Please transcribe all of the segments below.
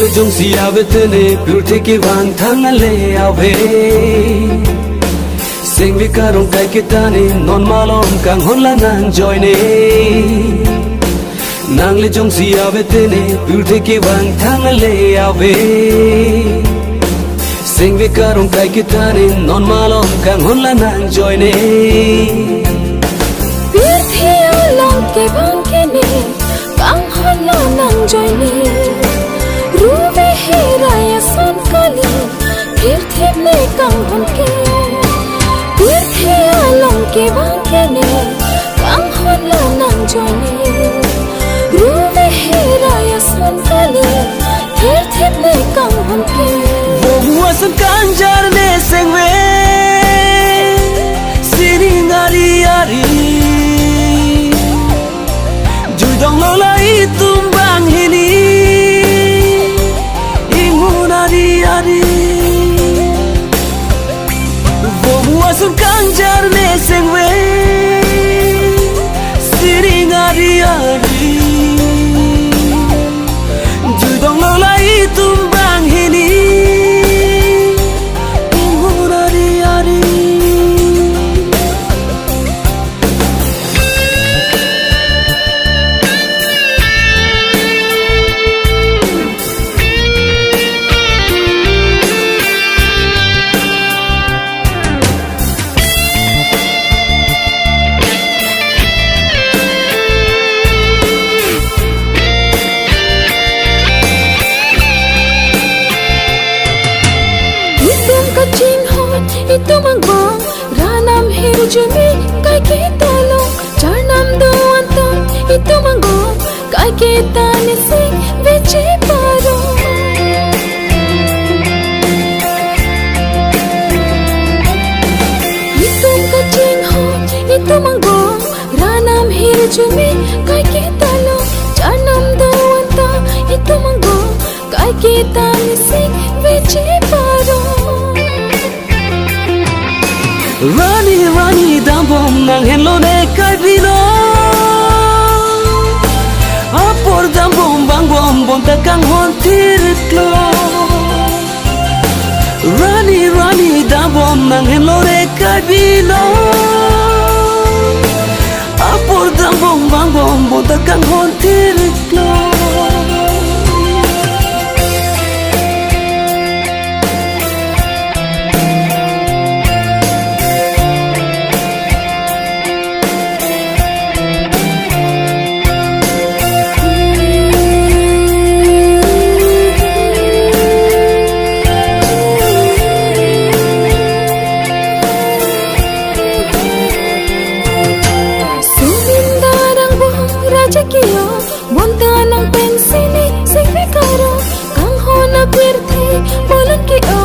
Nangle jong siya betene purte ke bang thangale ave Sing vikarong kai kitani non malom kang honla nang joine Nangle jong siya betene purte ke bang thangale ave Sing vikarong kai kitani non malom kang honla nang joine Purte along ke bang kene kang honla nang joine Ruve heraya san kali Purte me kang honke Purte along ke bang kene kang honla nang joine Ruve heraya san kali Purte me kang honke Wasan kanjar ne sengwe Sining ari-ari Judong lola itumbang hini Ingun ari-ari Wasan kanjar ne sengwe Sining ari-ari Judong lola itumbang hini Itu mangbang ranam hiru jumi kai kita lo charnam doantam itu mangbang kai kita nising veche paro itu kaching ho itu mangbang ranam hiru jumi kai kita lo charnam doantam itu mangbang kai kita nising veche paro Rani rani dambom nang hello ne kaibino Apor dambom bang bom bon takang hon tiriklo Rani rani dambom nang hello ne kaibino Apor dambom bang bom bon takang hon tiriklo Jakiyo, monta ng pensili, sigvikaro Kang hona pirti, bolan kiyo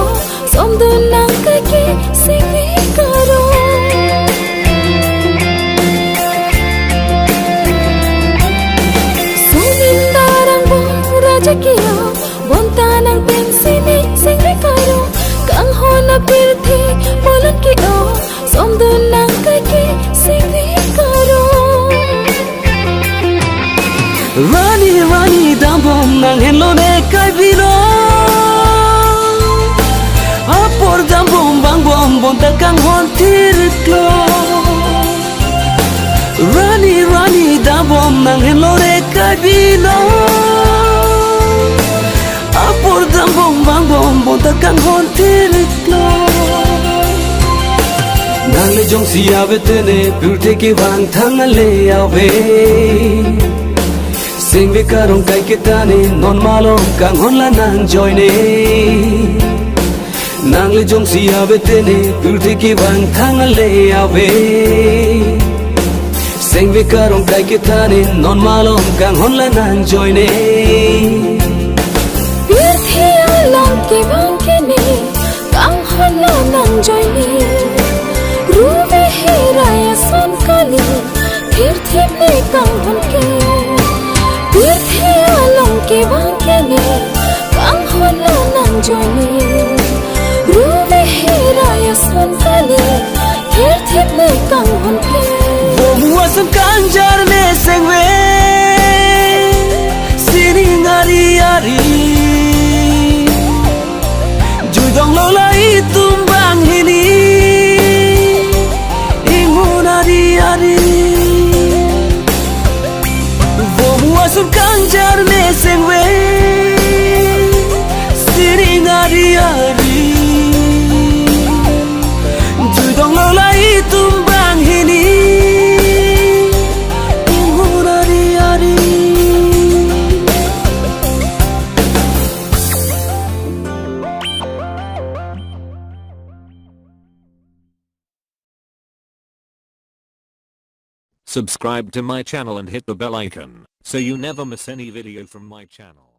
Somdo ng kaki, sigvikaro Sumindarang buong rajakiyo Monta ng pensili, sigvikaro Kang hona pirti, bolan kiyo Somdo ng kaki, sigvikaro Rani rani dambom nang hello ne kaibino Apor dambom bang bom bon takang hon tiriklo Rani rani dambom nang hello ne kaibino Apor dambom bang bom bon takang hon tiriklo Nangle jong siya betene purte ke bang thangale ave Sing vikarong kai kitani non malom kang honla nang joine Nangle jong siya betene purte ke bang thangale ave Sing vikarong kai kitani non malom kang honla nang joine Purte along ke bang kene kang honla nang joine Ruve heraya san kali Purte me kang honke Purte along ke bang kene kang honla nang joine Ruve heraya san kali Purte me kang honke Wasan kanjar ne sengwe Sining ari-ari Subscribe to my channel and hit the bell icon so you never miss any video from my channel.